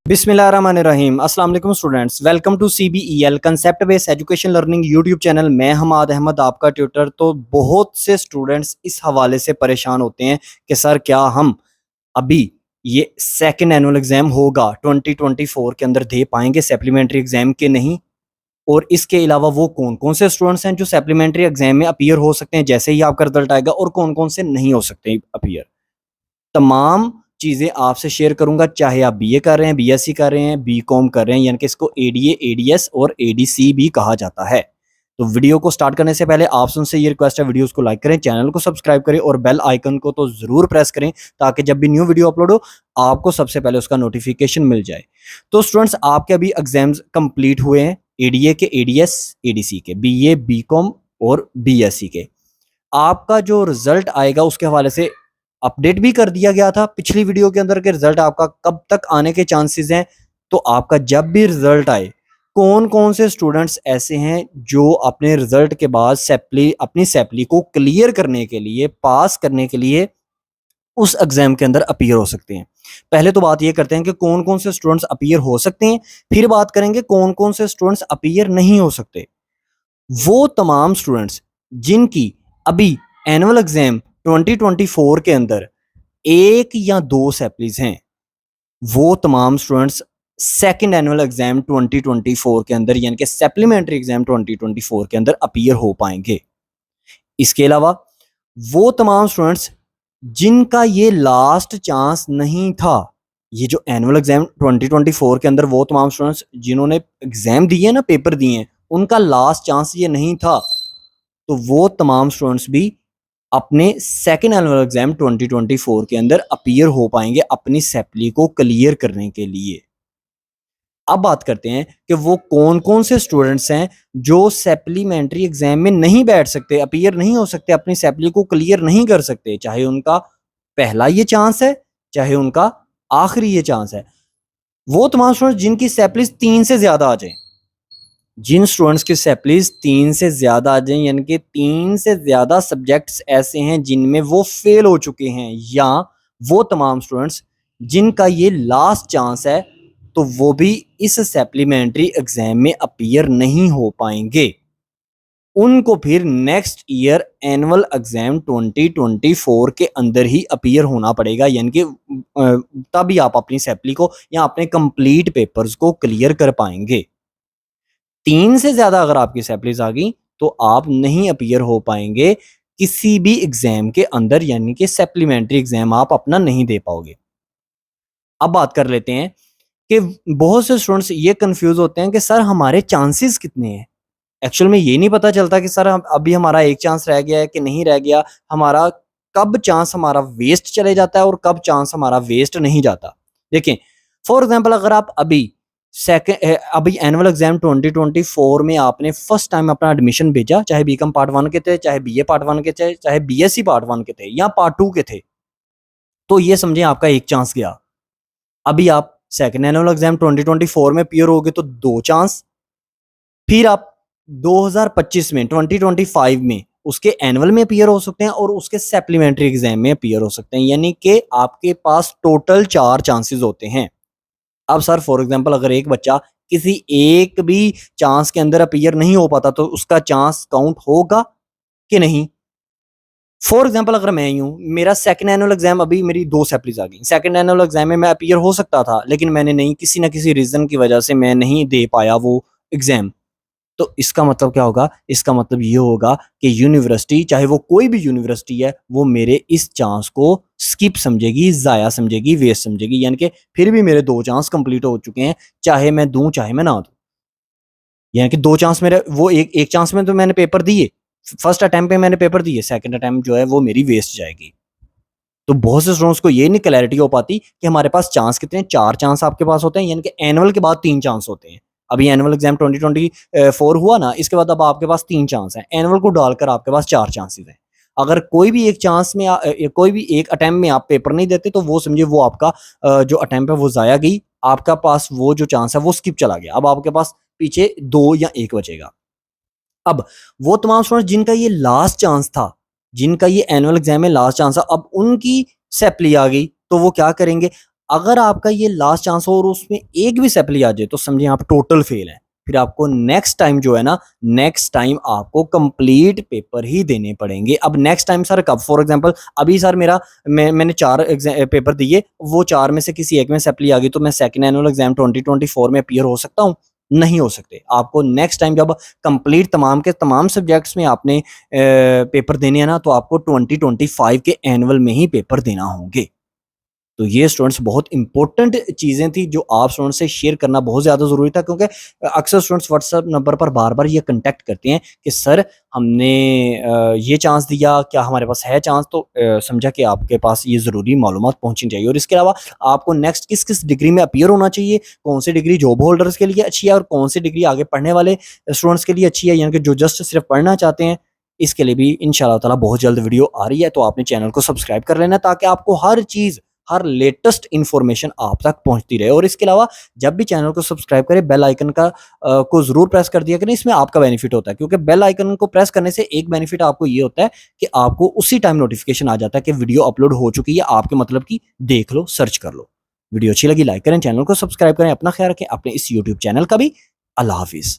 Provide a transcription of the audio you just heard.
बिस्मिल्लाहिर्रहमानिर्रहीम। अस्सलाम वालेकुम students, welcome to CBEL concept based education learning YouTube channel. मैं हमाद अहमद आपका ट्यूटर। तो बहुत से स्टूडेंट्स इस हवाले से परेशान होते हैं कि सर क्या हम अभी ये सेकंड एनुअल एग्जाम होगा 2024 के अंदर दे पाएंगे सप्लीमेंट्री एग्जाम के नहीं। और इसके अलावा वो कौन कौन से स्टूडेंट्स हैं जो सप्लीमेंट्री एग्जाम में अपीयर हो सकते हैं जैसे ही आपका रिजल्ट आएगा, और कौन कौन से नहीं हो सकते अपीयर। तमाम चीज़ें आपसे शेयर करूंगा, चाहे आप बीए कर रहे हैं, बीएससी कर रहे हैं, बीकॉम कर रहे हैं, यानी कि इसको एडीए, एडीएस और एडीसी भी कहा जाता है। तो वीडियो को स्टार्ट करने से पहले आप उनसे ये रिक्वेस्ट है, वीडियोस को लाइक करें, चैनल को सब्सक्राइब करें और बेल आइकन को तो जरूर प्रेस करें ताकि जब भी न्यू वीडियो अपलोड हो आपको सबसे पहले उसका नोटिफिकेशन मिल जाए। तो स्टूडेंट्स, आपके अभी एग्जाम्स कंप्लीट हुए हैं एडीए के, एडीएस, एडीसी के, बीए, बीकॉम और बीएससी के। आपका जो रिजल्ट आएगा उसके हवाले से अपडेट भी कर दिया गया था पिछली वीडियो के अंदर कि रिजल्ट आपका कब तक आने के चांसेस हैं। तो आपका जब भी रिजल्ट आए, कौन कौन से स्टूडेंट्स ऐसे हैं जो अपने रिजल्ट के बाद अपनी सैपली को क्लियर करने के लिए, पास करने के लिए उस एग्जाम के अंदर अपीयर हो सकते हैं। पहले तो बात ये करते हैं कि कौन कौन से स्टूडेंट्स अपीयर हो सकते हैं, फिर बात करेंगे कौन कौन से स्टूडेंट्स अपीयर नहीं हो सकते। वो तमाम स्टूडेंट्स जिनकी अभी एनुअल एग्जाम 2024 के अंदर एक या दो सैपलीज हैं, वो तमाम स्टूडेंट्स सेकंड एनुअल एग्जाम 2024 के अंदर, यानी कि सप्लीमेंट्री एग्जाम 2024 के अंदर अपीयर हो पाएंगे। इसके अलावा वो तमाम स्टूडेंट्स जिनका ये लास्ट चांस नहीं था, ये जो एनुअल एग्जाम 2024 के अंदर वो तमाम स्टूडेंट्स जिन्होंने एग्जाम दिए ना, पेपर दिए हैं, उनका लास्ट चांस ये नहीं था, तो वो तमाम स्टूडेंट्स भी अपने सेकेंड एनुअल एग्जाम 2024 के अंदर अपीयर हो पाएंगे अपनी सैपली को क्लियर करने के लिए। अब बात करते हैं कि वो कौन कौन से स्टूडेंट्स हैं जो सप्लीमेंट्री एग्जाम में नहीं बैठ सकते, अपीयर नहीं हो सकते, अपनी सैपली को क्लियर नहीं कर सकते, चाहे उनका पहला ये चांस है चाहे उनका आखिरी ये चांस है। वो तमाम स्टूडेंट्स जिनकी सैपलीज 3 से ज्यादा आ जाए, जिन स्टूडेंट्स की सैपलीज 3 से ज्यादा आ जाए, यानी कि 3 से ज्यादा सब्जेक्ट्स ऐसे हैं जिनमें वो फेल हो चुके हैं, या वो तमाम स्टूडेंट्स जिनका ये लास्ट चांस है, तो वो भी इस सप्लीमेंट्री एग्जाम में अपीयर नहीं हो पाएंगे। उनको फिर नेक्स्ट ईयर एनुअल एग्जाम 2024 के अंदर ही अपीयर होना पड़ेगा, यानी कि तभी आप अपनी सैपली को या अपने कंप्लीट पेपर्स को क्लियर कर पाएंगे। 3 से ज्यादा अगर आपकी सैपलीज आ गई तो आप नहीं अपीयर हो पाएंगे किसी भी एग्जाम के अंदर, यानी कि सप्लीमेंट्री एग्जाम आप अपना नहीं दे पाओगे। अब बात कर लेते हैं कि बहुत से स्टूडेंट्स ये कंफ्यूज होते हैं कि सर हमारे चांसेस कितने हैं। एक्चुअल में ये नहीं पता चलता कि सर अभी हमारा एक चांस रह गया है कि नहीं रह गया, हमारा कब चांस हमारा वेस्ट चले जाता है और कब चांस हमारा वेस्ट नहीं जाता। देखें, फॉर एग्जांपल अगर आप अभी एनुअल एग्जाम 2024 में आपने फर्स्ट टाइम अपना एडमिशन भेजा, चाहे बीकॉम पार्ट 1 के थे, चाहे बीए पार्ट 1 के थे, चाहे बीएससी पार्ट 1 के थे या पार्ट 2 के थे, तो ये समझें आपका एक चांस गया। अभी आप सेकंड एनुअल एग्जाम 2024 में अपीयर होगे तो 2 चांस, फिर आप 2025 में 2025 में उसके एनुअल में अपीयर हो सकते हैं और उसके सप्लीमेंट्री एग्जाम में अपीयर हो सकते हैं, यानी कि आपके पास टोटल 4 चांसेस होते हैं। अब सर फॉर एग्जांपल अगर एक बच्चा किसी एक भी चांस के अंदर अपीयर नहीं हो पाता तो उसका चांस काउंट होगा कि नहीं। फॉर एग्जांपल अगर मैं ही हूं, मेरा सेकंड एनुअल एग्जाम, अभी मेरी 2 सैपलीज आ गई, सेकंड एनुअल एग्जाम में मैं अपीयर हो सकता था लेकिन मैंने नहीं, किसी ना किसी रीजन की वजह से मैं नहीं दे पाया वो एग्जाम। तो इसका मतलब क्या होगा? इसका मतलब ये होगा कि यूनिवर्सिटी, चाहे वो कोई भी यूनिवर्सिटी है, वो मेरे इस चांस को स्किप समझेगी, जाया समझेगी, वेस्ट समझेगी, यानी कि फिर भी मेरे 2 चांस कंप्लीट हो चुके हैं, चाहे मैं दूं चाहे मैं ना दूं। यानी कि 2 चांस मेरे, वो एक चांस में तो मैंने पेपर दिए, फर्स्ट अटेम्प्ट में मैंने पेपर दिए, सेकंड अटेम्प्ट जो है वो मेरी वेस्ट जाएगी। तो बहुत से स्टूडेंट्स को ये नहीं क्लैरिटी हो पाती कि हमारे पास चांस कितने हैं। 4 चांस आपके पास होते हैं, यानी कि एनुअल के बाद 3 चांस होते हैं। अभी एनुअल एग्जाम 2024 हुआ ना, इसके बाद अब आपके पास 3 चांस हैं, एनुअल को डालकर आपके पास 4 चांसेस हैं। अगर कोई भी एक चांस में कोई भी एक अटेम्प्ट में आप पेपर नहीं देते तो वो समझिए वो आपका जो अटेम्प्ट है वो जाया गई, आपका पास वो जो चांस है वो स्किप चला गया। अब आपके पास पीछे 2 या 1 बचेगा। अब वो तमाम स्टूडेंट्स जिनका ये लास्ट चांस था, जिनका ये एनुअल एग्जाम में लास्ट चांस था, अब उनकी सैपली आ गई तो वो क्या करेंगे? अगर आपका ये लास्ट चांस हो और उसमें एक भी सप्ली आ जाए तो समझिए आप टोटल फेल हैं। फिर आपको नेक्स्ट टाइम जो है ना, नेक्स्ट टाइम आपको कंप्लीट पेपर ही देने पड़ेंगे। अब नेक्स्ट टाइम सर कब? फॉर एग्जांपल अभी सर मैंने 4 पेपर दिए, वो 4 में से किसी एक में सप्ली आ गई तो मैं सेकंड एनुअल एग्जाम 2024 में अपीयर हो सकता हूँ? नहीं हो सकते। आपको नेक्स्ट टाइम जब कंप्लीट तमाम के तमाम सब्जेक्ट्स में आपने पेपर देने हैं ना, तो आपको 2025 के एनुअल में ही पेपर देना होंगे। तो ये स्टूडेंट्स बहुत इंपॉर्टेंट चीज़ें थी जो आप स्टूडेंट्स से शेयर करना बहुत ज़्यादा ज़रूरी था, क्योंकि अक्सर स्टूडेंट्स व्हाट्सएप नंबर पर बार-बार ये कॉन्टैक्ट करते हैं कि सर हमने ये चांस दिया, क्या हमारे पास है चांस? तो समझा कि आपके पास ये ज़रूरी मालूमात पहुँचनी चाहिए। और इसके अलावा आपको नेक्स्ट किस-किस डिग्री में अपीयर होना चाहिए, कौन-सी डिग्री जॉब होल्डर्स के लिए अच्छी है और कौन-सी डिग्री आगे पढ़ने वाले स्टूडेंट्स के लिए अच्छी है, यानी कि जो जस्ट सिर्फ़ पढ़ना चाहते हैं, इसके लिए भी इंशाअल्लाह ताला बहुत जल्द वीडियो आ रही है। तो आपने चैनल को सब्सक्राइब कर लेना ताकि आपको हर चीज़, हर लेटेस्ट इन्फॉर्मेशन आप तक पहुंचती रहे। और इसके अलावा जब भी चैनल को सब्सक्राइब करें, बेल आइकन को ज़रूर प्रेस कर दिया करें। इसमें आपका बेनिफिट होता है, क्योंकि बेल आइकन को प्रेस करने से एक बेनिफिट आपको ये होता है कि आपको उसी टाइम नोटिफिकेशन आ जाता है कि वीडियो अपलोड हो चुकी है, आपके मतलब की देख लो, सर्च कर लो। वीडियो अच्छी लगी लाइक करें, चैनल को सब्सक्राइब करें, अपना ख्याल रखें, अपने इस यूट्यूब चैनल का भी। अल्लाह हाफिज़।